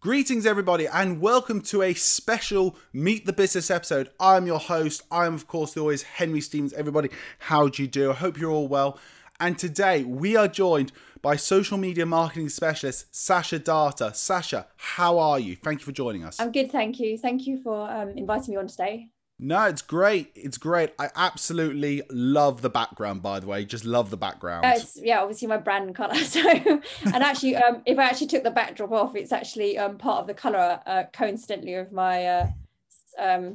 Greetings everybody and welcome to a special Meet the Business episode. I'm your host. I am of course the always Henry Stevens. Everybody, how do you do? I hope you're all well. And today we are joined by social media marketing specialist Sascha Dutta. Sascha, how are you? Thank you for joining us. I'm good, thank you. Thank you for inviting me on today. No, it's great. It's great. I absolutely love the background, by the way. Just love the background. Yeah, obviously my brand colour. So, and actually, if I actually took the backdrop off, it's actually part of the colour, coincidentally, of my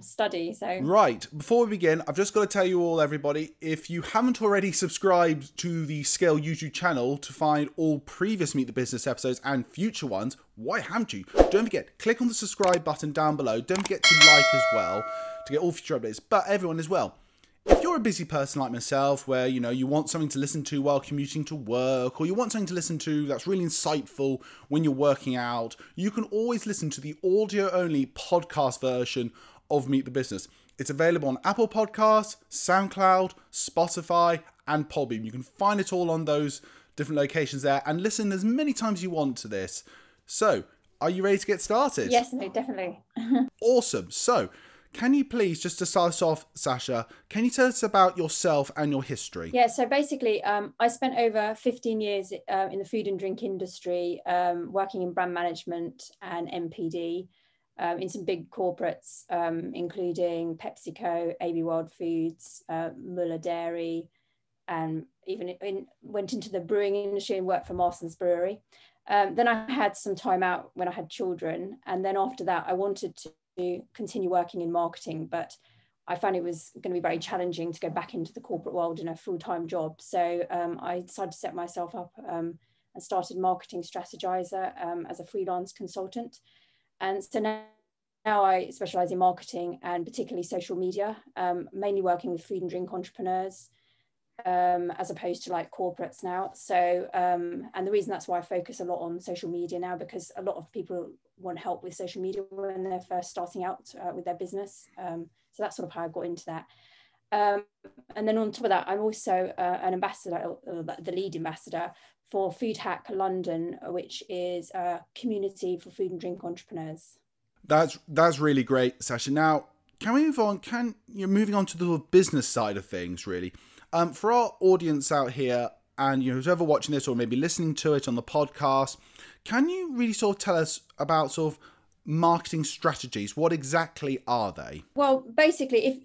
study. So, right, before we begin, I've just got to tell you all, everybody, if you haven't already subscribed to the Scayl YouTube channel to find all previous Meet the Business episodes and future ones, why haven't you? Don't forget, click on the subscribe button down below. Don't forget to like as well to get all future updates, but everyone as well. If you're a busy person like myself, where you want something to listen to while commuting to work, or you want something to listen to that's really insightful when you're working out, you can always listen to the audio-only podcast version of Meet the Business. It's available on Apple Podcasts, SoundCloud, Spotify, and Podbean. You can find it all on those different locations there and listen as many times as you want to this. So, are you ready to get started? yes, no, definitely. Awesome. So, can you please, just to start us off, Sascha, can you tell us about yourself and your history? Yeah, so basically, I spent over 15 years in the food and drink industry, working in brand management and MPD in some big corporates, including PepsiCo, AB Wild Foods, Muller Dairy, and even went into the brewing industry and worked for Marston's Brewery. Then I had some time out when I had children. And then after that, I wanted to continue working in marketing, but I found it was going to be very challenging to go back into the corporate world in a full-time job. So I decided to set myself up and started Marketing Strategizer as a freelance consultant. And so now I specialize in marketing and particularly social media, mainly working with food and drink entrepreneurs, as opposed to like corporates now. So, and the reason that's why I focus a lot on social media now, because a lot of people want help with social media when they're first starting out with their business. So that's sort of how I got into that. And then on top of that, I'm also an ambassador, the lead ambassador for Food Hack London, which is a community for food and drink entrepreneurs. That's really great, Sascha. Now, can we move on? Moving on to the business side of things, really. For our audience out here, and who's ever watching this or maybe listening to it on the podcast, can you really sort of tell us about sort of marketing strategies? What exactly are they? Well, basically, if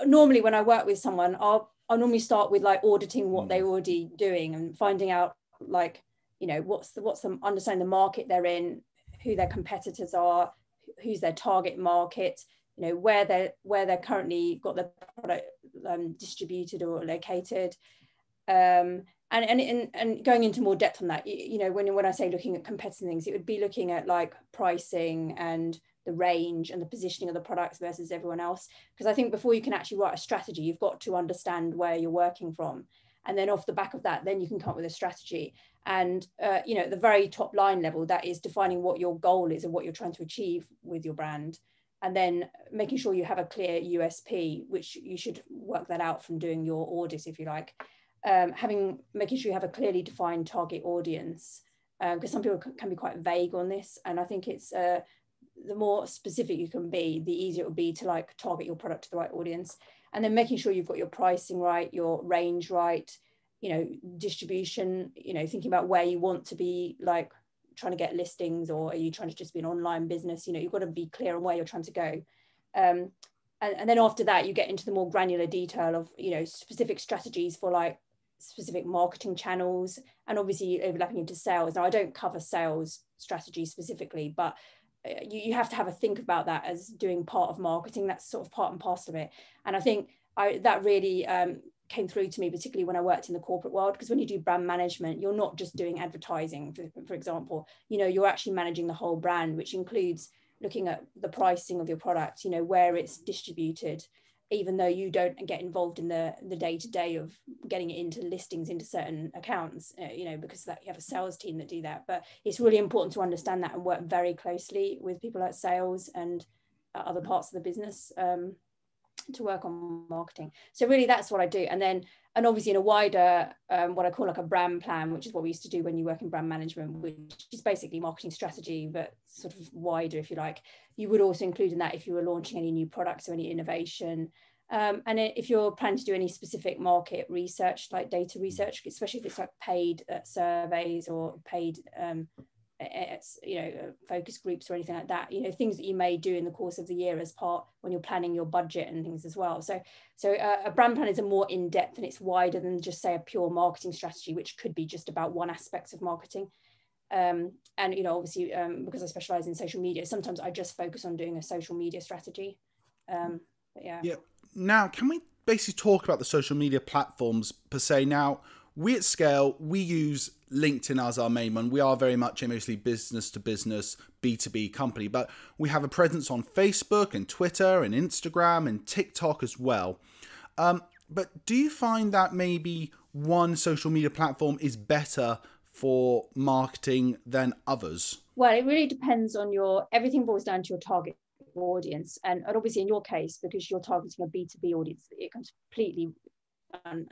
normally when I work with someone, I'll normally start with like auditing what they're already doing and finding out like, what's the understanding the market they're in, who their competitors are, who's their target market, where they're currently got their product distributed or located, and going into more depth on that. When I say looking at competitive things, it would be looking at like pricing and the range and the positioning of the products versus everyone else. Because I think before you can actually write a strategy, you've got to understand where you're working from, and then off the back of that, then you can come up with a strategy. And at the very top line level, that is defining what your goal is and what you're trying to achieve with your brand. And then making sure you have a clear USP, which you should work that out from doing your audit, if you like. Making sure you have a clearly defined target audience, because some people can be quite vague on this. And I think it's the more specific you can be, the easier it will be to like target your product to the right audience. And then making sure you've got your pricing right, your range right, distribution, thinking about where you want to be, like trying to get listings, or are you trying to just be an online business? You've got to be clear on where you're trying to go. And then after that, you get into the more granular detail of, specific strategies for like specific marketing channels, and obviously overlapping into sales. Now, I don't cover sales strategy specifically, but you have to have a think about that as doing part of marketing. That's sort of part and parcel of it. And I think that really came through to me, particularly when I worked in the corporate world, because when you do brand management, you're not just doing advertising, for example, you're actually managing the whole brand, which includes looking at the pricing of your product, where it's distributed, even though you don't get involved in the day-to-day of getting it into listings into certain accounts, because that you have a sales team that do that. But it's really important to understand that and work very closely with people like sales and other parts of the business to work on marketing. So really that's what I do. And obviously in a wider, what I call like a brand plan, which is what we used to do when you work in brand management, which is basically marketing strategy, but sort of wider, if you like. You would also include in that if you were launching any new products or any innovation. And if you're planning to do any specific market research, like data research, especially if it's like paid surveys or paid focus groups or anything like that, things that you may do in the course of the year as part when you're planning your budget and things as well. So a brand plan is a more in-depth, and it's wider than just say a pure marketing strategy, which could be just about one aspect of marketing. And obviously because I specialize in social media, sometimes I just focus on doing a social media strategy. But yeah. Now, can we basically talk about the social media platforms per se? Now, we at Scayl, we use LinkedIn as our main one. We are very much a mostly business to business, B2B company, but we have a presence on Facebook and Twitter and Instagram and TikTok as well. But do you find that maybe one social media platform is better for marketing than others? Well, it really depends on everything boils down to your target audience. And obviously in your case, because you're targeting a B2B audience, it completely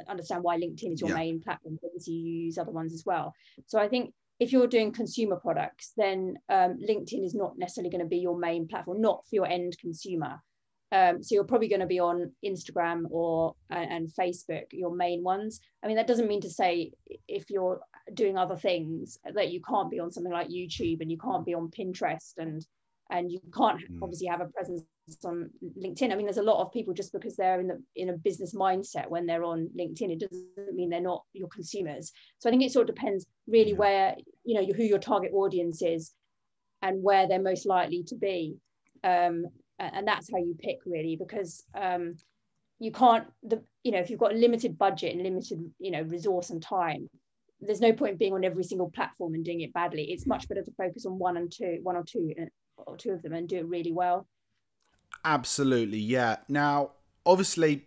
understand why LinkedIn is your main platform. Obviously you use other ones as well. So I think if you're doing consumer products, then LinkedIn is not necessarily going to be your main platform, not for your end consumer. So you're probably going to be on Instagram and Facebook, your main ones. I mean, that doesn't mean to say if you're doing other things that you can't be on something like YouTube, and you can't be on Pinterest, and you can't obviously have a presence on LinkedIn. I mean, there's a lot of people, just because they're in a business mindset when they're on LinkedIn, it doesn't mean they're not your consumers. So I think it sort of depends really where, who your target audience is and where they're most likely to be. And that's how you pick, really, because you can't, if you've got a limited budget and limited, resource and time, there's no point being on every single platform and doing it badly. It's much better to focus on one or two of them and do it really well. Absolutely, yeah. Now, obviously,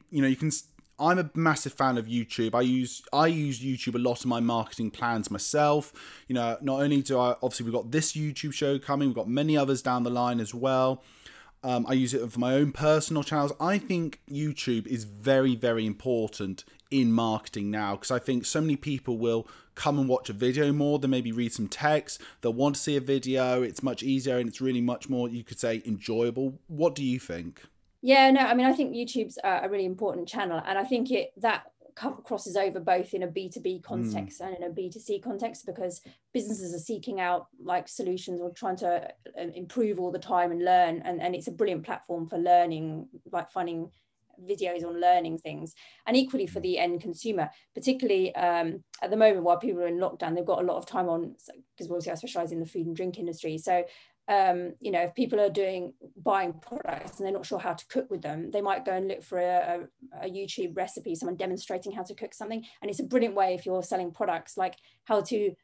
I'm a massive fan of YouTube. I use YouTube a lot in my marketing plans myself. Not only do we've got this YouTube show coming, we've got many others down the line as well. I use it for my own personal channels. I think YouTube is very, very important in marketing now, because I think so many people will come and watch a video more than maybe read some text. They'll want to see a video. It's much easier, and it's really much more, you could say, enjoyable. What do you think? Yeah, no, I mean, I think YouTube's a really important channel, and I think that crosses over both in a B2B context and in a B2C context, because businesses are seeking out like solutions or trying to improve all the time and learn, and it's a brilliant platform for learning, like finding videos on learning things. And equally for the end consumer, particularly at the moment while people are in lockdown, they've got a lot of time on, because obviously I specialize in the food and drink industry. So if people are buying products and they're not sure how to cook with them, they might go and look for a YouTube recipe, someone demonstrating how to cook something. And it's a brilliant way, if you're selling products, like how to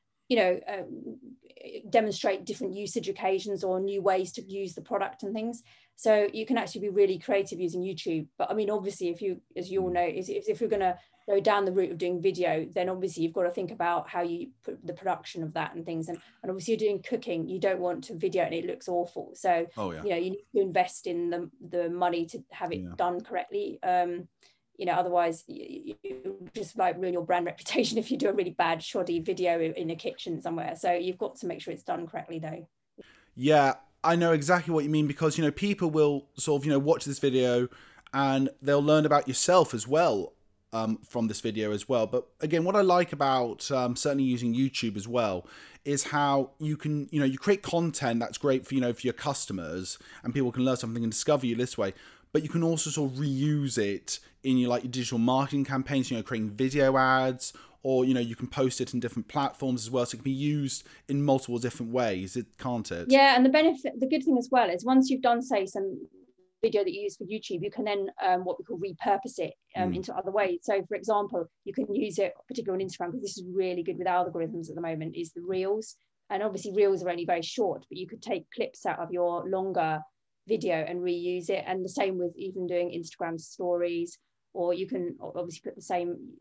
demonstrate different usage occasions or new ways to use the product and things. So you can actually be really creative using YouTube. But I mean, obviously, if you, as you all know, if you're going to go down the route of doing video, then obviously you've got to think about how you put the production of that and things. And obviously you're doing cooking, you don't want to video and it looks awful. So, you need to invest in the money to have it done correctly. Otherwise you just like ruin your brand reputation if you do a really bad shoddy video in a kitchen somewhere. So you've got to make sure it's done correctly though. Yeah, I know exactly what you mean, because, people will sort of, watch this video and they'll learn about yourself as well from this video as well. But again, what I like about certainly using YouTube as well is how you can, you create content that's great for, for your customers, and people can learn something and discover you this way. But you can also sort of reuse it in your digital marketing campaigns, creating video ads, or, you can post it in different platforms as well. So it can be used in multiple different ways, can't it? Yeah, and the good thing as well is once you've done, say, some video that you use for YouTube, you can then what we call repurpose it into other ways. So for example, you can use it particularly on Instagram, because this is really good with algorithms at the moment, is the reels. And obviously reels are only very short, but you could take clips out of your longer video and reuse it. And the same with even doing Instagram stories, or you can obviously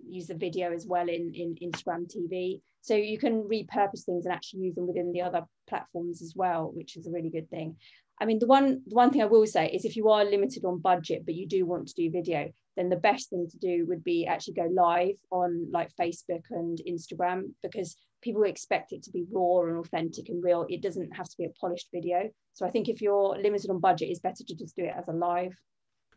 use the video as well in Instagram TV. So you can repurpose things and actually use them within the other platforms as well, which is a really good thing. I mean, the one thing I will say is if you are limited on budget, but you do want to do video, then the best thing to do would be actually go live on like Facebook and Instagram, because people expect it to be raw and authentic and real. It doesn't have to be a polished video. So I think if you're limited on budget, it's better to just do it as a live.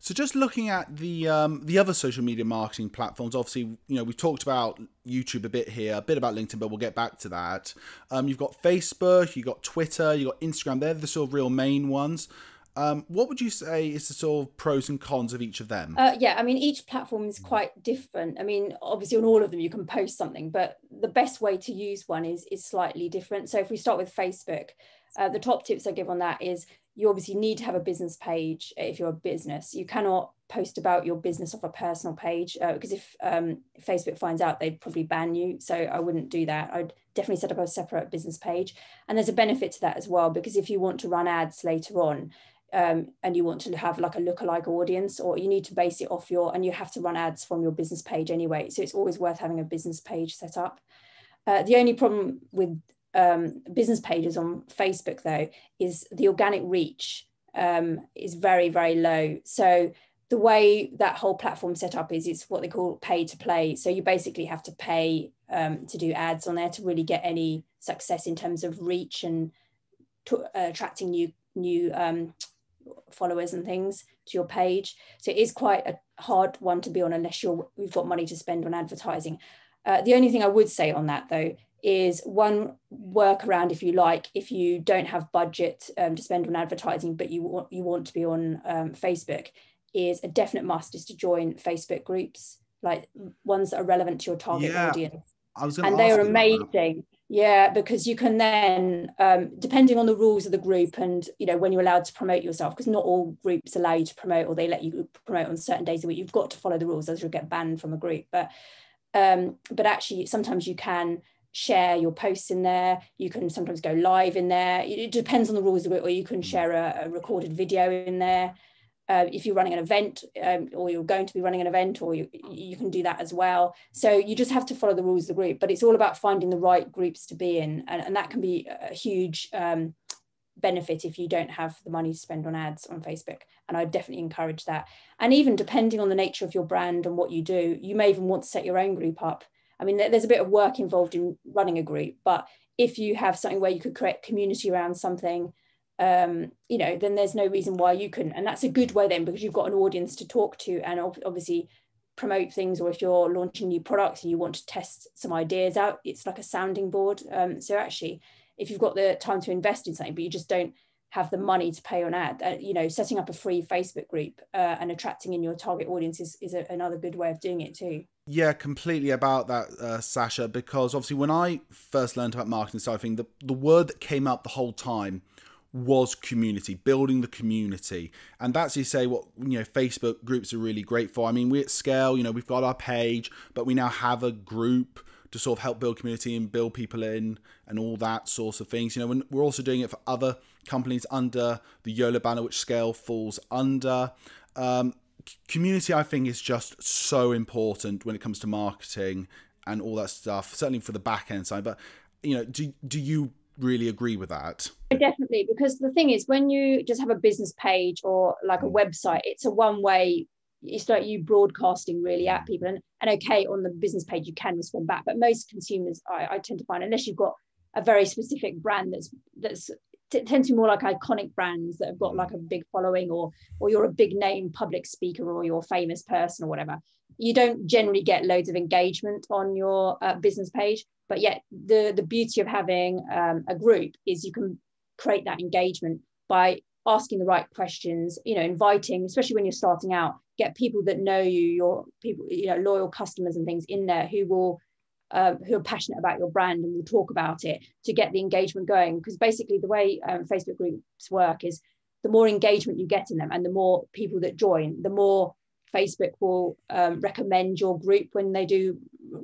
So just looking at the other social media marketing platforms, obviously, we've talked about YouTube a bit here, a bit about LinkedIn, but we'll get back to that. You've got Facebook, you've got Twitter, you've got Instagram. They're the sort of real main ones. What would you say is the sort of pros and cons of each of them? Yeah, I mean, each platform is quite different. I mean, obviously on all of them you can post something, but the best way to use one is slightly different. So if we start with Facebook, the top tips I give on that is you obviously need to have a business page if you're a business. You cannot post about your business off a personal page because if Facebook finds out, they'd probably ban you. So I wouldn't do that. I'd definitely set up a separate business page. And there's a benefit to that as well, because if you want to run ads later on, and you want to have like a lookalike audience, or you need to base it off and you have to run ads from your business page anyway. So it's always worth having a business page set up. The only problem with business pages on Facebook though is the organic reach is very, very low. So the way that whole platform set up is it's what they call pay to play. So you basically have to pay to do ads on there to really get any success in terms of reach and attracting new followers and things to your page. So it is quite a hard one to be on unless you've got money to spend on advertising. The only thing I would say on that though is one workaround, if you like, if you don't have budget to spend on advertising but you want to be on Facebook, is a definite must is to join Facebook groups, like ones that are relevant to your target audience. I was going to and they are amazing. Yeah, because you can then, depending on the rules of the group and, when you're allowed to promote yourself, because not all groups allow you to promote, or they let you promote on certain days of the week. You've got to follow the rules, else you'll get banned from a group. But actually, sometimes you can share your posts in there. You can sometimes go live in there. It depends on the rules of it, or you can share a recorded video in there. If you're running an event or you're going to be running an event, or you can do that as well. So you just have to follow the rules of the group, but it's all about finding the right groups to be in. And that can be a huge benefit if you don't have the money to spend on ads on Facebook. And I definitely encourage that. And even depending on the nature of your brand and what you do, you may even want to set your own group up. I mean, there's a bit of work involved in running a group, but if you have something where you could create community around something, then there's no reason why you couldn't. And that's a good way then, because you've got an audience to talk to and obviously promote things. Or if you're launching new products and you want to test some ideas out, it's like a sounding board. So actually, if you've got the time to invest in something, but you just don't have the money to pay on ad, setting up a free Facebook group and attracting in your target audience is another good way of doing it too. Yeah, completely about that, Sascha, because obviously when I first learned about marketing side of things, the word that came up the whole time was community, building the community. And that's, you say, what Facebook groups are really great for. I mean, we at Scayl, we've got our page, but we now have a group to sort of help build community and build people in and all that sorts of things. When we're also doing it for other companies under the YOLO banner, which Scayl falls under. Community, I think, is just so important when it comes to marketing and all that stuff, certainly for the back end side. But do you really agree with that? Definitely, because the thing is, when you just have a business page or like a website, it's a one-way. It's like you broadcasting really at people, and okay, on the business page you can respond back, but most consumers, I tend to find, unless you've got a very specific brand that's tends to be more like iconic brands that have got like a big following, or you're a big name public speaker, or you're a famous person or whatever, you don't generally get loads of engagement on your business page. But yet the beauty of having a group is you can create that engagement by asking the right questions, inviting, especially when you're starting out, get people that know you, your people, loyal customers and things in there who are passionate about your brand and will talk about it to get the engagement going. Because basically the way Facebook groups work is the more engagement you get in them and the more people that join, the more Facebook will recommend your group when they do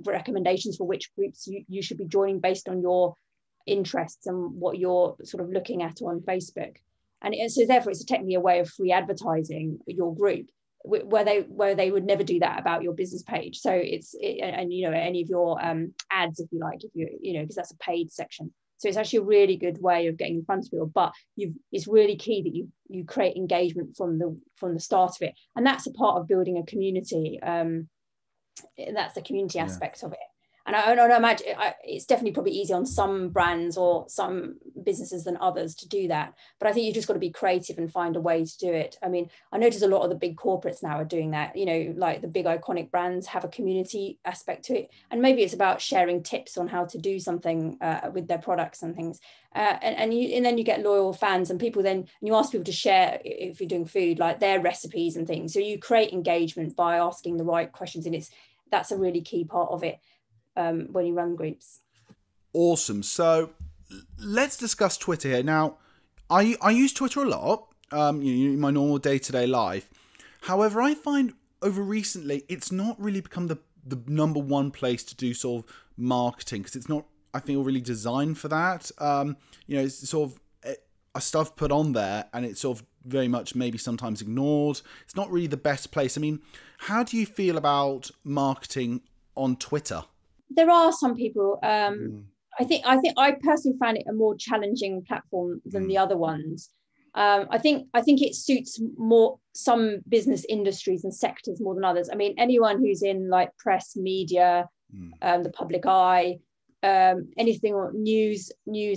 recommendations for which groups you should be joining based on your interests and what you're sort of looking at on Facebook. And so therefore it's technically a way of free advertising your group, where they would never do that about your business page. So any of your ads, if you like, because that's a paid section. So it's actually a really good way of getting in front of people. But it's really key that you create engagement from the start of it, and that's a part of building a community. That's the community aspect of it. And I don't imagine it's definitely probably easy on some brands or some businesses than others to do that. But I think you just got to be creative and find a way to do it. I mean, I notice a lot of the big corporates now are doing that. You know, like the big iconic brands have a community aspect to it. And maybe it's about sharing tips on how to do something with their products and things. And then you get loyal fans and people then, and you ask people to share, if you're doing food, like their recipes and things. So you create engagement by asking the right questions. And that's a really key part of it. When you run groups. Awesome. So let's discuss Twitter here. Now, I use Twitter a lot in my normal day-to-day life. However, I find over recently it's not really become the number one place to do sort of marketing, because it's not, I think, really designed for that. It's sort of stuff put on there and it's sort of very much maybe sometimes ignored. It's not really the best place. I mean, how do you feel about marketing on Twitter? There are some people. I think I personally find it a more challenging platform than the other ones. I think it suits more some business industries and sectors more than others. I mean, anyone who's in like press, media, the public eye, anything on news,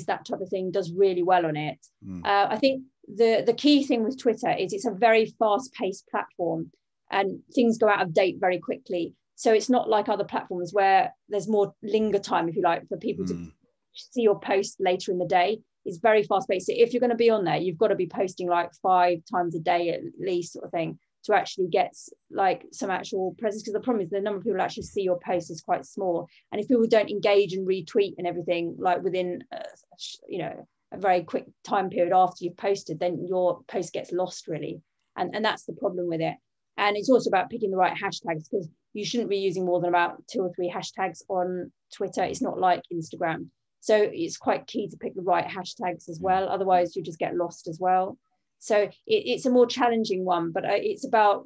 that type of thing does really well on it. I think the key thing with Twitter is it's a very fast-paced platform and things go out of date very quickly. So it's not like other platforms where there's more linger time, if you like, for people to see your post later in the day. It's very fast paced. So if you're going to be on there, you've got to be posting like 5 times a day at least, sort of thing, to actually get like some actual presence. Because the problem is the number of people who actually see your post is quite small. And if people don't engage and retweet and everything, like within, a very quick time period after you've posted, then your post gets lost really. And that's the problem with it. And it's also about picking the right hashtags, because you shouldn't be using more than about 2 or 3 hashtags on Twitter. It's not like Instagram. So it's quite key to pick the right hashtags as well. Otherwise, you just get lost as well. So it's a more challenging one, but it's about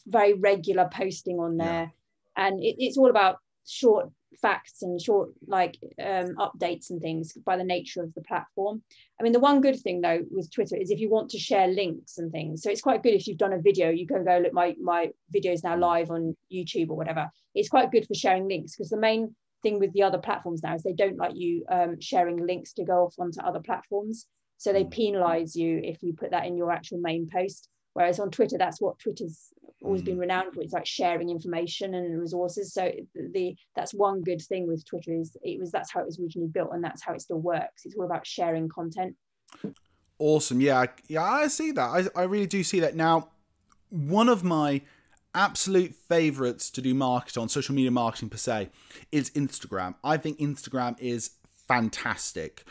very regular posting on there. Yeah. And it's all about short facts and short updates and things by the nature of the platform. I mean, the one good thing though with Twitter is if you want to share links and things, so it's quite good if you've done a video, you can go look, my video is now live on YouTube or whatever. It's quite good for sharing links, because the main thing with the other platforms now is they don't like you sharing links to go off onto other platforms, so they penalize you if you put that in your actual main post. Whereas on Twitter, that's what Twitter's always been renowned for. It's like sharing information and resources. So that's one good thing with Twitter is that's how it was originally built, and that's how it still works. It's all about sharing content. Awesome. Yeah, I see that. I really do see that. Now, one of my absolute favorites to do market on, social media marketing per se, is Instagram. I think Instagram is fantastic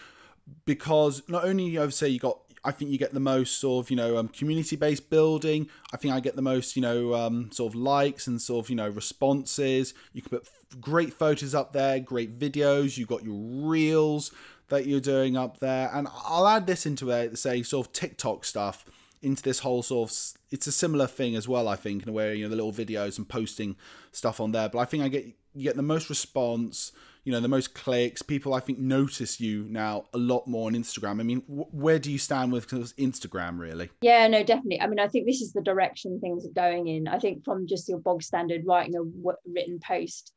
because not only, I think you get the most sort of, community-based building. I think I get the most, sort of likes and sort of, responses. You can put great photos up there, great videos. You've got your reels that you're doing up there. And I'll add this into say sort of TikTok stuff into this whole sort of, it's a similar thing as well, I think, in a way, the little videos and posting stuff on there. But I think you get the most response, the most clicks. People, I think, notice you now a lot more on Instagram. I mean, where do you stand with Instagram, really? Yeah, no, definitely. I mean, I think this is the direction things are going in. I think from just your bog standard writing a written post,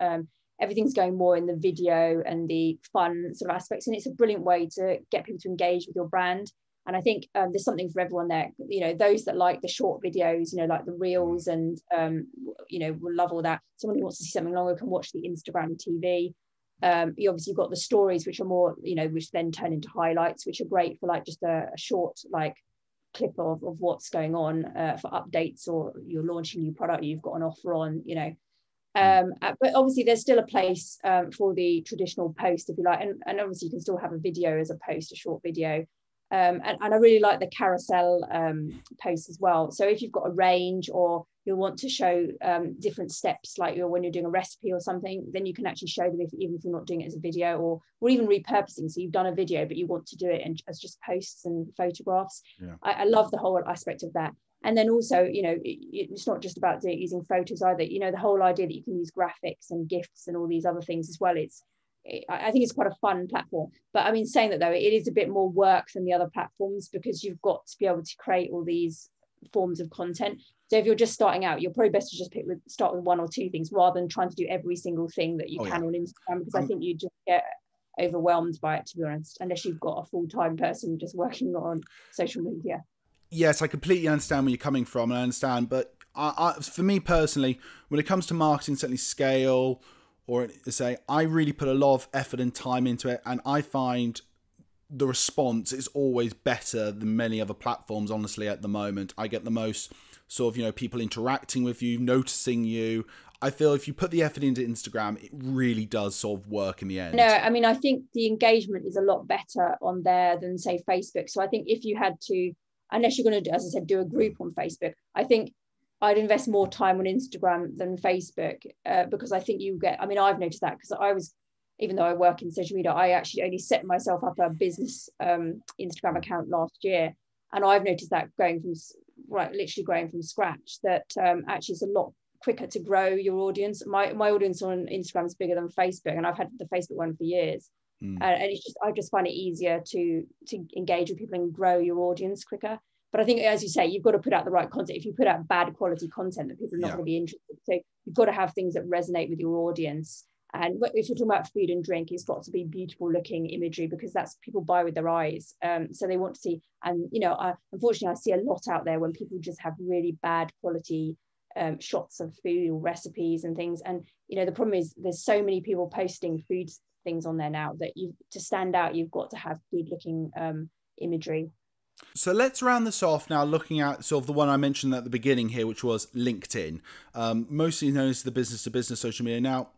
everything's going more in the video and the fun sort of aspects. And it's a brilliant way to get people to engage with your brand. And I think there's something for everyone there. Those that like the short videos, like the reels and, will love all that. Someone who wants to see something longer can watch the Instagram TV. You obviously got the stories, which are more, which then turn into highlights, which are great for like just a short clip of what's going on for updates, or you're launching a new product you've got an offer on, but obviously there's still a place for the traditional post, if you like, and obviously you can still have a video as a post, a short video. And I really like the carousel posts as well. So if you've got a range, or you want to show different steps, like when you're doing a recipe or something, then you can actually show them even if you're not doing it as a video, or even repurposing. So you've done a video, but you want to do it as just posts and photographs. Yeah. I love the whole aspect of that. And then also, it's not just about using photos either. The whole idea that you can use graphics and GIFs and all these other things as well. I think it's quite a fun platform. But I mean, saying that though, it is a bit more work than the other platforms, because you've got to be able to create all these forms of content. So if you're just starting out, you're probably best to just start with one or two things, rather than trying to do every single thing that you can on Instagram, because I think you just get overwhelmed by it, to be honest, unless you've got a full-time person just working on social media. Yes, I completely understand where you're coming from, and I understand, but for me personally, when it comes to marketing, certainly Scayl, or say, I really put a lot of effort and time into it, and I find the response is always better than many other platforms. Honestly, at the moment, I get the most sort of, people interacting with you, noticing you. I feel if you put the effort into Instagram, it really does sort of work in the end. No, I mean, I think the engagement is a lot better on there than, say, Facebook. So I think if you had to, unless you're going to, as I said, do a group on Facebook, I think I'd invest more time on Instagram than Facebook, because I think you get, I mean, I've noticed that, because even though I work in social media, I actually only set myself up a business Instagram account last year. And I've noticed that literally growing from scratch, that actually it's a lot quicker to grow your audience. My audience on Instagram is bigger than Facebook, and I've had the Facebook one for years. And it's just, I just find it easier to engage with people and grow your audience quicker. But I think, as you say, you've got to put out the right content. If you put out bad quality content, that people are not going to be interested. So you've got to have things that resonate with your audience. And if you're talking about food and drink, it's got to be beautiful looking imagery, because that's, people buy with their eyes. So they want to see, and unfortunately I see a lot out there when people just have really bad quality shots of food or recipes and things. And the problem is there's so many people posting food things on there now that to stand out, you've got to have good looking imagery. So let's round this off now, looking at sort of the one I mentioned at the beginning here, which was LinkedIn, mostly known as the business-to-business social media. Now,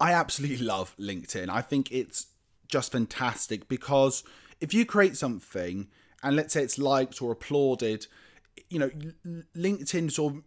I absolutely love LinkedIn. I think it's just fantastic, because if you create something and let's say it's liked or applauded, LinkedIn sort of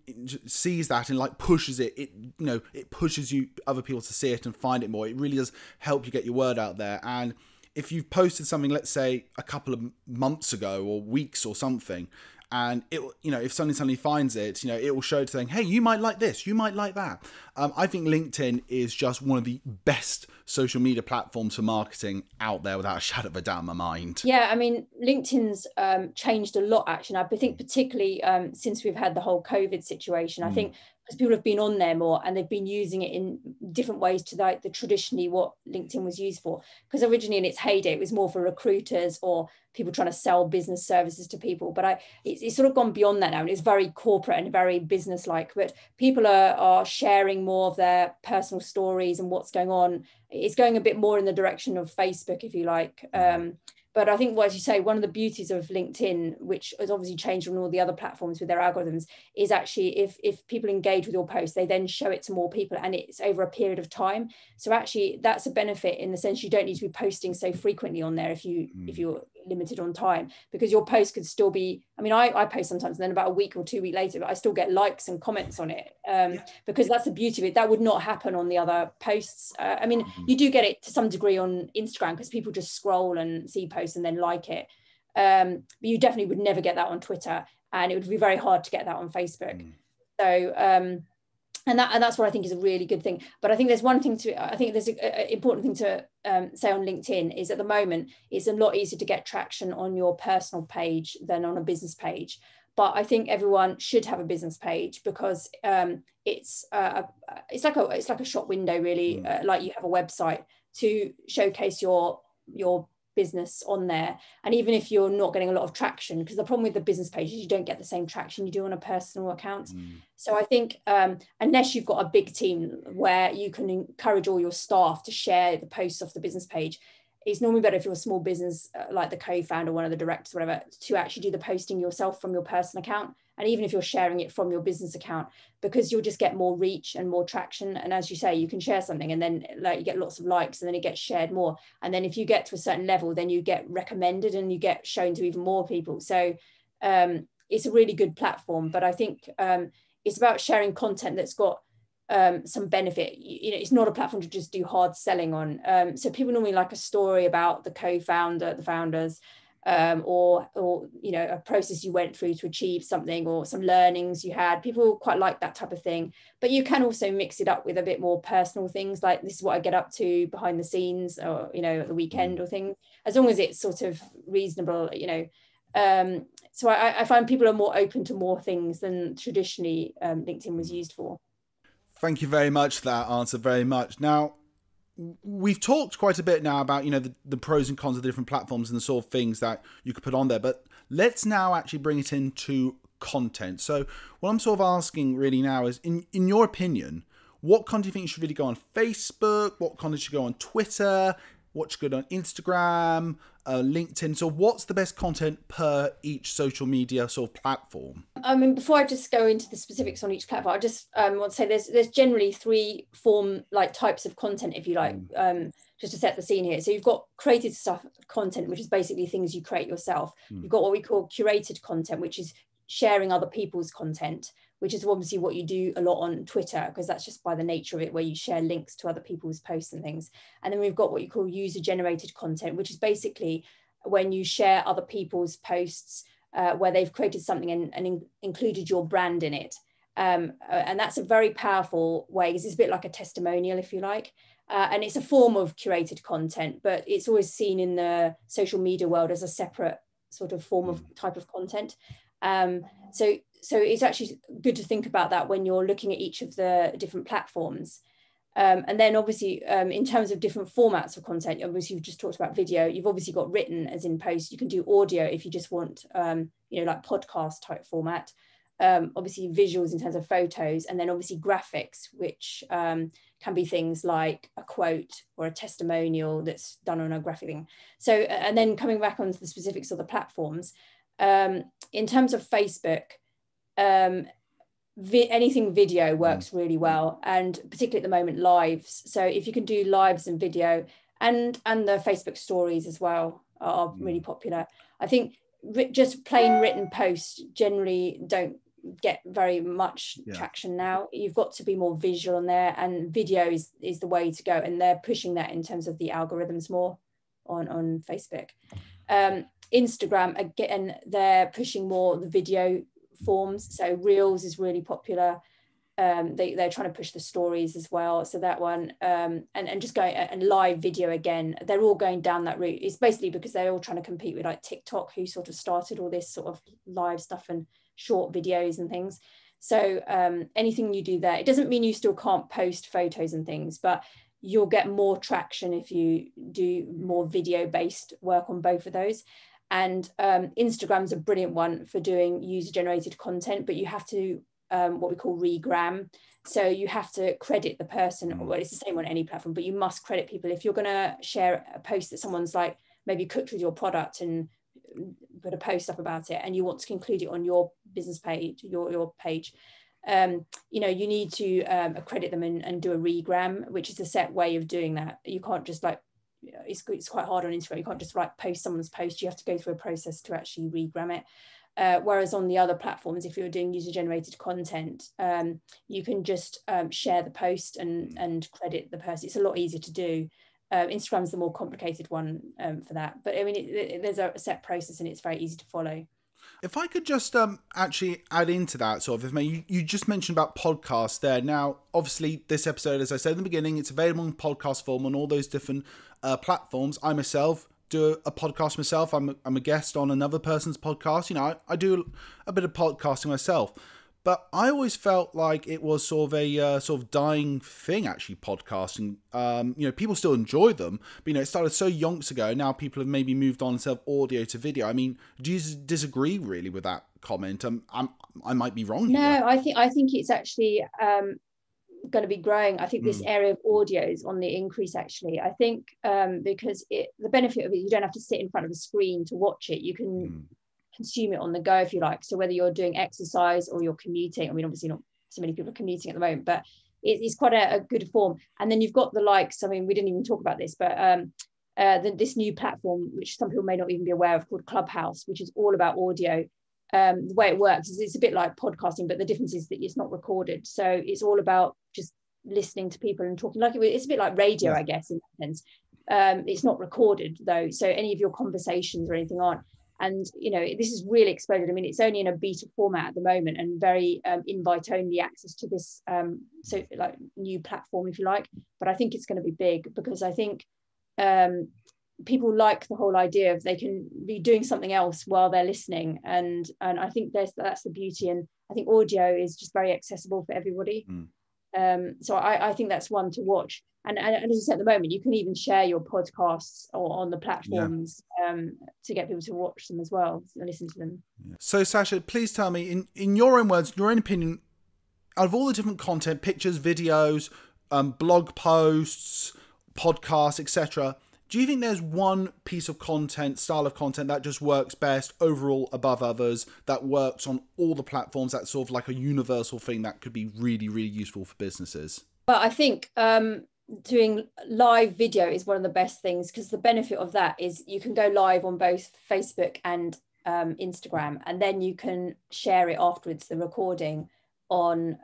sees that and like pushes it. It pushes other people to see it and find it more. It really does help you get your word out there. And if you've posted something, let's say a couple of months ago or weeks or something, and it, if somebody suddenly finds it, it will show it saying, hey, you might like this, you might like that. I think LinkedIn is just one of the best social media platforms for marketing out there, without a shadow of a doubt in my mind. Yeah, I mean, LinkedIn's changed a lot, actually. I think particularly since we've had the whole COVID situation, I think because people have been on there more and they've been using it in different ways to like the traditionally what LinkedIn was used for. Because originally in its heyday, it was more for recruiters or people trying to sell business services to people. But it's sort of gone beyond that now, and it's very corporate and very business-like. But people are sharing more of their personal stories and what's going on. It's going a bit more in the direction of Facebook, if you like. But I think, as you say, one of the beauties of LinkedIn, which has obviously changed from all the other platforms with their algorithms, is actually if people engage with your post, they then show it to more people, and it's over a period of time. So actually, that's a benefit in the sense you don't need to be posting so frequently on there if you're limited on time, because your post could still be, I mean, I post sometimes and then about a week or 2 weeks later, but I still get likes and comments on it, because that's the beauty of it. That would not happen on the other posts. I mean, you do get it to some degree on Instagram, because people just scroll and see posts and then like it. But you definitely would never get that on Twitter, and it would be very hard to get that on Facebook. So, and that's what I think is a really good thing. But I think there's one thing I think there's an important thing to say on LinkedIn is, at the moment, it's a lot easier to get traction on your personal page than on a business page. But I think everyone should have a business page, because it's like a shop window, really, like you have a website to showcase your business on there. And even if you're not getting a lot of traction, because the problem with the business page is you don't get the same traction you do on a personal account. So I think unless you've got a big team where you can encourage all your staff to share the posts off the business page, it's normally better if you're a small business, like the co-founder, one of the directors, whatever, to actually do the posting yourself from your personal account. And even if you're sharing it from your business account, because you'll just get more reach and more traction. And as you say, you can share something and then like you get lots of likes, and then it gets shared more. And then if you get to a certain level, then you get recommended and you get shown to even more people. So it's a really good platform. But I think it's about sharing content that's got some benefit. It's not a platform to just do hard selling on. So people normally like a story about the co-founder, the founders, or you know, a process you went through to achieve something, or some learnings you had. People quite like that type of thing. But you can also mix it up with a bit more personal things, like this is what I get up to behind the scenes, or you know, at the weekend or thing, as long as it's sort of reasonable, you know. So I find people are more open to more things than traditionally LinkedIn was used for. Thank you very much for that answer, very much. Now, we've talked quite a bit now about, you know, the pros and cons of the different platforms and the sort of things that you could put on there, but let's now actually bring it into content. So what I'm sort of asking really now is, in your opinion, what content do you think should really go on Facebook? What content should go on Twitter? What should go on Instagram, LinkedIn? So what's the best content per each social media sort of platform? I mean, before I just go into the specifics on each platform, I just want to say there's generally three types of content, if you like, just to set the scene here. So you've got created stuff content, which is basically things you create yourself. You've got what we call curated content, which is sharing other people's content, which is obviously what you do a lot on Twitter, because that's just by the nature of it, where you share links to other people's posts and things. And then we've got what you call user generated content, which is basically when you share other people's posts where they've created something and included your brand in it. And that's a very powerful way, because it's a bit like a testimonial, if you like. And it's a form of curated content, but it's always seen in the social media world as a separate sort of form of type of content. So it's actually good to think about that when you're looking at each of the different platforms. And then obviously, in terms of different formats of content, obviously you've just talked about video. You've obviously got written as in post. You can do audio if you just want, you know, like podcast type format. Obviously visuals in terms of photos, and then obviously graphics, which can be things like a quote or a testimonial that's done on a graphic thing. So, and then coming back onto the specifics of the platforms, in terms of Facebook, anything video works really well, and particularly at the moment lives. So if you can do lives and video, and the Facebook stories as well are really popular. I think just plain written posts generally don't get very much traction now. You've got to be more visual on there, and video is the way to go, and they're pushing that in terms of the algorithms more on Facebook. Instagram, again, they're pushing more the video forms, so Reels is really popular. They're trying to push the stories as well, so that one, and just going and live video again, they're all going down that route. It's basically because they're all trying to compete with like TikTok, who sort of started all this sort of live stuff and short videos and things. So anything you do there, it doesn't mean you still can't post photos and things, but you'll get more traction if you do more video based work on both of those. And Instagram's a brilliant one for doing user generated content, but you have to what we call regram. So you have to credit the person. Well, it's the same on any platform, but you must credit people. If you're going to share a post that someone's like maybe cooked with your product and put a post up about it, and you want to include it on your business page, your page, you know, you need to accredit them and do a regram, which is a set way of doing that. You can't just like, it's quite hard on Instagram. You can't just like post someone's post. You have to go through a process to actually regram it. Whereas on the other platforms, if you're doing user generated content, you can just share the post and credit the person. It's a lot easier to do. Instagram's the more complicated one for that. But I mean, there's a set process and it's very easy to follow. If I could just actually add into that sort of, you just mentioned about podcasts there. Now, obviously, this episode, as I said in the beginning, it's available in podcast form on all those different platforms. I myself do a podcast myself. I'm a guest on another person's podcast. You know, I do a bit of podcasting myself. But I always felt like it was sort of a sort of dying thing, actually, podcasting. You know, people still enjoy them, but, you know, it started so yonks ago. Now people have maybe moved on instead of audio to video. I mean, do you disagree really with that comment? I might be wrong here. No, I think it's actually going to be growing. I think this area of audio is on the increase, actually. I think because the benefit of it, you don't have to sit in front of a screen to watch it. You can consume it on the go, if you like. So whether you're doing exercise or you're commuting, I mean, obviously not so many people are commuting at the moment, but it's quite a good form. And then you've got the likes, I mean, we didn't even talk about this, but this new platform, which some people may not even be aware of, called Clubhouse, which is all about audio. The way it works is it's a bit like podcasting, but the difference is that it's not recorded. So it's all about just listening to people and talking, like it's a bit like radio, I guess, in that sense. It's not recorded though, so any of your conversations or anything aren't. And this is really exploded. I mean, it's only in a beta format at the moment, and very invite only access to this so like new platform, if you like. But I think it's going to be big, because I think people like the whole idea of they can be doing something else while they're listening, and I think that's the beauty. And I think audio is just very accessible for everybody. So I think that's one to watch. And as I said, at the moment, you can even share your podcasts or on the platforms to get people to watch them as well and listen to them. So Sascha, please tell me, in your own words, your own opinion, out of all the different content, pictures, videos, blog posts, podcasts, etc., do you think there's one piece of content, style of content, that just works best overall above others, that works on all the platforms, that's sort of like a universal thing that could be really, really useful for businesses? Well, I think doing live video is one of the best things, because the benefit of that is you can go live on both Facebook and Instagram, and then you can share it afterwards, the recording, on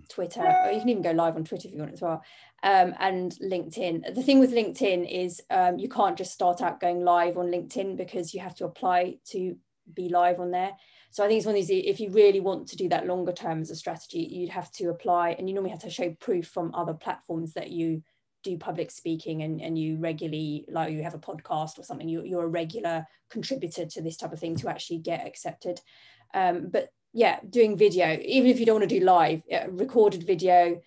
Twitter, or you can even go live on Twitter if you want as well, and LinkedIn. The thing with LinkedIn is you can't just start out going live on LinkedIn, because you have to apply to be live on there. So I think it's one of these, if you really want to do that longer term as a strategy, you'd have to apply, and you normally have to show proof from other platforms that you do public speaking, and you regularly, like you have a podcast or something, you're a regular contributor to this type of thing to actually get accepted. But yeah, doing video, even if you don't want to do live, recorded video,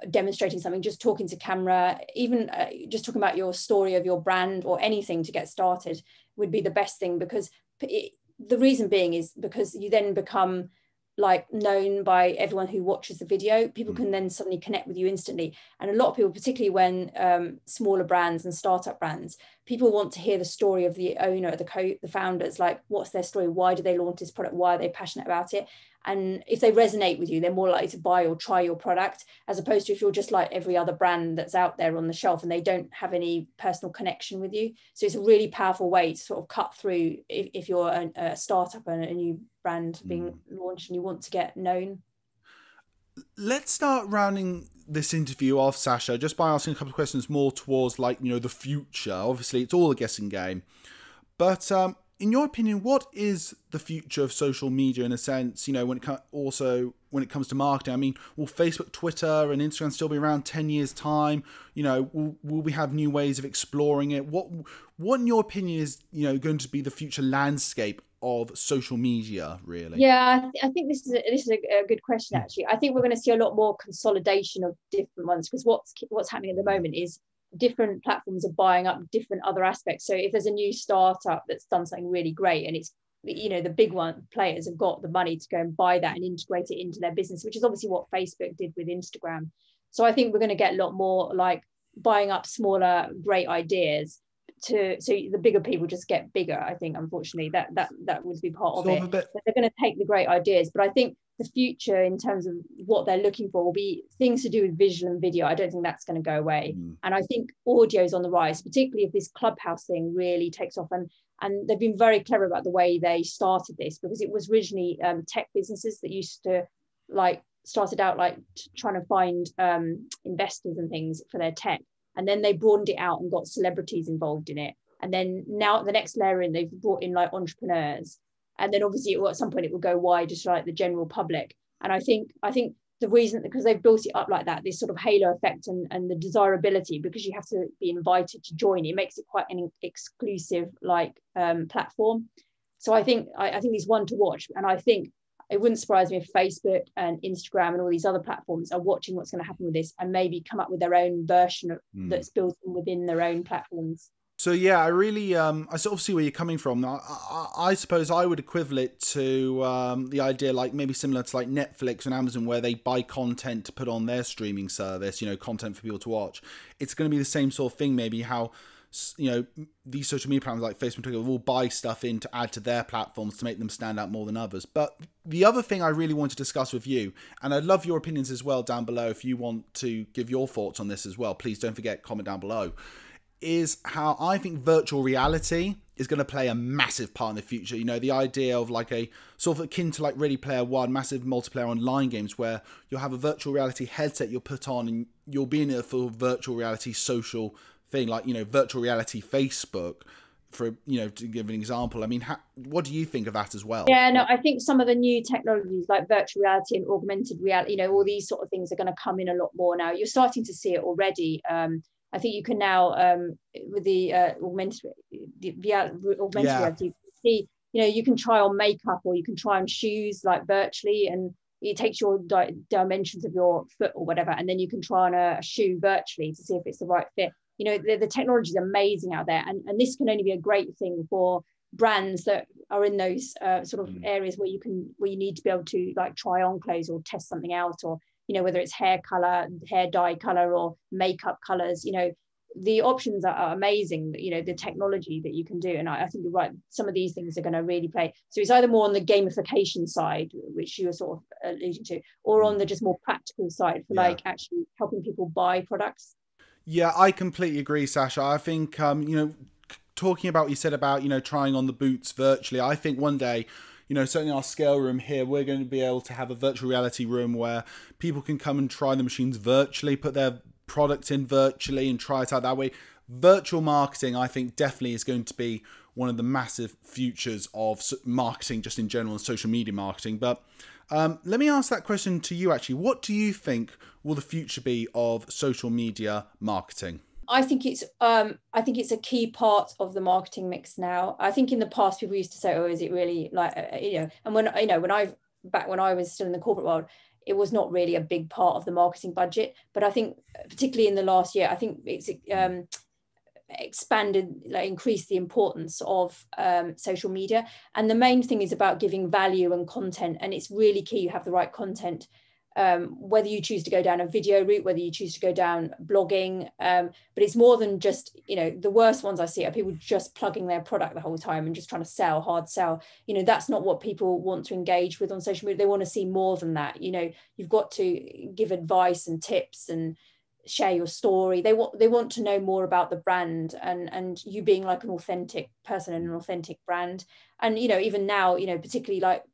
demonstrating something, just talking to camera, even just talking about your story of your brand or anything to get started would be the best thing, because the reason being is because you then become like known by everyone who watches the video. People can then suddenly connect with you instantly. And a lot of people, particularly when smaller brands and startup brands, people want to hear the story of the owner, the founders, like what's their story, why do they launch this product, why are they passionate about it? And if they resonate with you, they're more likely to buy or try your product, as opposed to if you're just like every other brand that's out there on the shelf and they don't have any personal connection with you. So it's a really powerful way to sort of cut through if you're a startup and a new brand being launched and you want to get known. Let's start rounding this interview off, Sascha, just by asking a couple of questions more towards, like, the future. Obviously, it's all a guessing game. But in your opinion, what is the future of social media in a sense, when it comes to marketing? I mean, will Facebook, Twitter and Instagram still be around 10 years time? Will we have new ways of exploring it? What in your opinion is, going to be the future landscape of social media, really? Yeah, I think this is a good question, actually. I think we're going to see a lot more consolidation of different ones, because what's happening at the moment is different platforms are buying up different other aspects. So if there's a new startup that's done something really great, and it's, the big players have got the money to go and buy that and integrate it into their business, which is obviously what Facebook did with Instagram. So I think we're going to get a lot more like buying up smaller great ideas so the bigger people just get bigger. I think, unfortunately, that would be part of it. But they're going to take the great ideas, but I think the future in terms of what they're looking for will be things to do with visual and video. I don't think that's going to go away. And I think audio is on the rise, particularly if this Clubhouse thing really takes off. And they've been very clever about the way they started this, because it was originally tech businesses that used to started out trying to find investors and things for their tech. And then they broadened it out and got celebrities involved in it. And then now the next layer in, they've brought in like entrepreneurs. And then obviously at some point it will go wide to like the general public. And I think the reason, because they've built it up like that, this sort of halo effect and the desirability, because you have to be invited to join, it makes it quite an exclusive platform. So I think it's one to watch. And I think it wouldn't surprise me if Facebook and Instagram and all these other platforms are watching what's going to happen with this and maybe come up with their own version that's built within their own platforms. So yeah, I really, I sort of see where you're coming from. I suppose I would equivalent it to the idea, like maybe similar to like Netflix and Amazon, where they buy content to put on their streaming service, content for people to watch. It's going to be the same sort of thing, maybe how, these social media platforms like Facebook and Twitter will buy stuff in to add to their platforms to make them stand out more than others. But the other thing I really want to discuss with you, and I'd love your opinions as well down below, if you want to give your thoughts on this as well, please don't forget, comment down below, is how I think virtual reality is going to play a massive part in the future. The idea of like a sort of akin to like Ready Player One, massive multiplayer online games where you'll have a virtual reality headset you'll put on and you'll be in a full virtual reality social thing, like, you know, virtual reality Facebook, for, you know, to give an example. I mean, what do you think of that as well? Yeah, no, I think some of the new technologies like virtual reality and augmented reality, you know, all these sort of things are going to come in a lot more now. You're starting to see it already. I think you can now, with the augmented reality, you can see, you know, you can try on makeup or you can try on shoes like virtually, and it takes your dimensions of your foot or whatever, and then you can try on a shoe virtually to see if it's the right fit. You know, the technology is amazing out there, and this can only be a great thing for brands that are in those sort of areas where you need to be able to like try on clothes or test something out, or, you know, whether it's hair color, hair dye color, or makeup colors. You know, the options are amazing, you know, the technology that you can do. And I think you're right, some of these things are going to really play. So it's either more on the gamification side, which you were sort of alluding to, or on the just more practical side for like actually helping people buy products. Yeah, I completely agree, Sascha. I think, you know, talking about what you said about, you know, trying on the boots virtually, I think one day, you know, certainly our Scayl room here, we're going to be able to have a virtual reality room where people can come and try the machines virtually, put their products in virtually and try it out that way. Virtual marketing, I think, definitely is going to be one of the massive futures of marketing just in general and social media marketing. But let me ask that question to you, actually. What do you think will the future be of social media marketing? I think it's a key part of the marketing mix now. I think in the past people used to say, "Oh, is it really like you know?" And when you know when I was still in the corporate world, it was not really a big part of the marketing budget. But I think particularly in the last year, I think it's expanded, like increased the importance of social media. And the main thing is about giving value and content, and it's really key you have the right content. Whether you choose to go down a video route, whether you choose to go down blogging, but it's more than just, you know, the worst ones I see are people just plugging their product the whole time and just trying to hard sell. You know, that's not what people want to engage with on social media. They want to see more than that. You know, you've got to give advice and tips and share your story. They want to know more about the brand, and you being like an authentic person and an authentic brand. And, you know, even now, you know, particularly like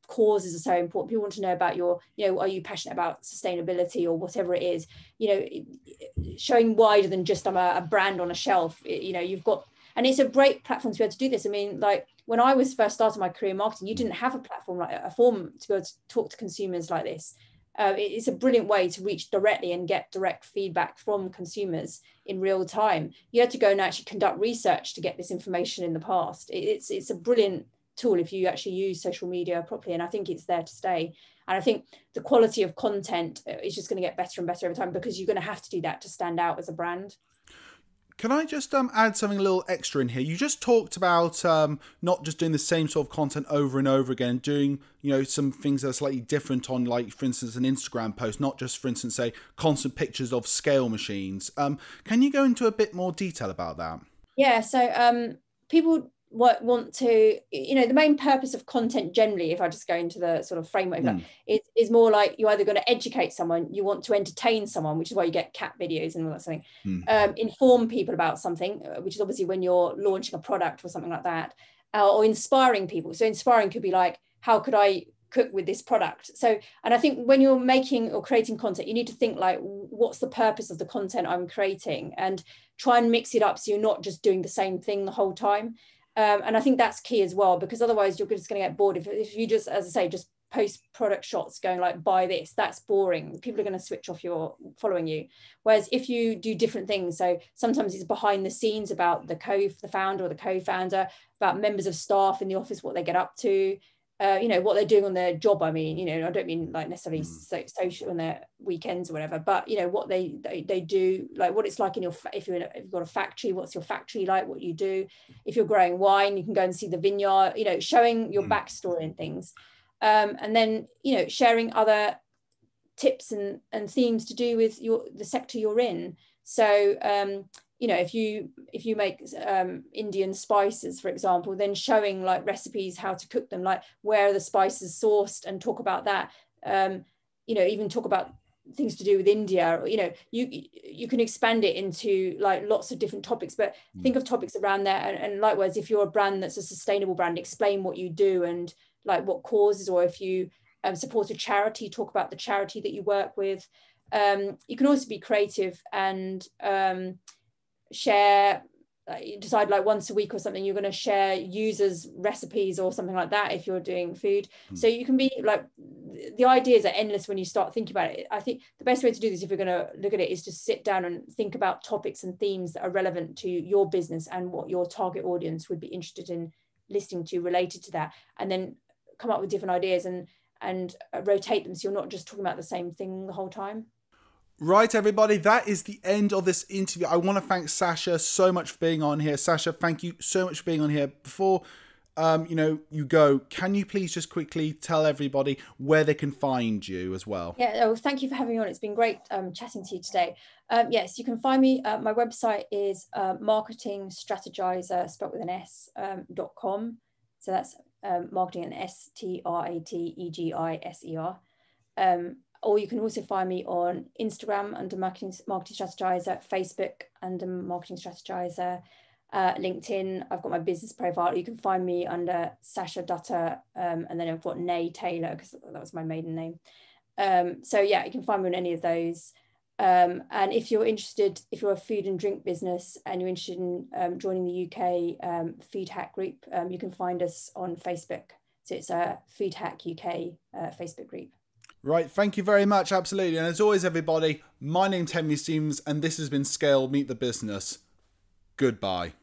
causes are so important. People want to know about your, you know, are you passionate about sustainability or whatever it is, you know, showing wider than just I'm a brand on a shelf. You know, you've got, and it's a great platform to be able to do this. I mean, like when I was first starting my career in marketing, you didn't have a platform like a forum to be able to talk to consumers like this. It's a brilliant way to reach directly and get direct feedback from consumers in real time. You had to go and actually conduct research to get this information in the past. It's a brilliant tool if you actually use social media properly, and I think it's there to stay. And I think the quality of content is just going to get better and better over time, because you're going to have to do that to stand out as a brand. Can I just add something a little extra in here? You just talked about not just doing the same sort of content over and over again, doing, you know, some things that are slightly different on, like, for instance, an Instagram post, not just, for instance, say, constant pictures of Scayl machines. Can you go into a bit more detail about that? Yeah, so people want to, you know, the main purpose of content generally, if I just go into the sort of framework, is more like you're either going to educate someone, you want to entertain someone, which is why you get cat videos and all that something, inform people about something, which is obviously when you're launching a product or something like that, or inspiring people. So inspiring could be like, how could I cook with this product? So, and I think when you're making or creating content, you need to think like, what's the purpose of the content I'm creating, and try and mix it up so you're not just doing the same thing the whole time. And I think that's key as well, because otherwise you're just going to get bored. If you just, as I say, just post product shots going like, buy this, that's boring. People are going to switch off your following you. Whereas if you do different things, so sometimes it's behind the scenes about the founder or the co-founder, about members of staff in the office, what they get up to, you know, what they're doing on their job. I mean, you know, I don't mean like necessarily social on their weekends or whatever, but, you know, what they do, like what it's like in your, if you've got a factory, what's your factory like, what you do. If you're growing wine, you can go and see the vineyard, you know, showing your backstory and things. And then, you know, sharing other tips and themes to do with the sector you're in. So, you know, if you make Indian spices, for example, then showing like recipes, how to cook them, like where are the spices sourced, and talk about that. You know, even talk about things to do with India. You know, you can expand it into like lots of different topics, but think of topics around there. And likewise, if you're a brand that's a sustainable brand, explain what you do and like what causes, or if you support a charity, talk about the charity that you work with. You can also be creative and share, you decide like once a week or something, you're going to share users' recipes or something like that if you're doing food. So you can be like, the ideas are endless when you start thinking about it. I think the best way to do this, if you're going to look at it, is to sit down and think about topics and themes that are relevant to your business and what your target audience would be interested in listening to related to that, and then come up with different ideas and rotate them, so you're not just talking about the same thing the whole time. Right, everybody, that is the end of this interview. I want to thank Sascha so much for being on here. Sascha, thank you so much for being on here. Before you go, can you please just quickly tell everybody where they can find you as well? Yeah, well, thank you for having me on. It's been great chatting to you today. Yes, you can find me. My website is marketingstrategizer, spelled with an S, .com. So that's marketing and STRATEGISER. Or you can also find me on Instagram under Marketing Strategizer, Facebook under Marketing Strategizer, LinkedIn. I've got my business profile. You can find me under Sascha Dutta, and then I've got Nay Taylor because that was my maiden name. So yeah, you can find me on any of those. And if you're interested, if you're a food and drink business and you're interested in joining the UK Food Hack group, you can find us on Facebook. So it's a Food Hack UK Facebook group. Right, thank you very much, absolutely. And as always, everybody, my name's Henry Stevens, and this has been Scayl Meet the Business. Goodbye.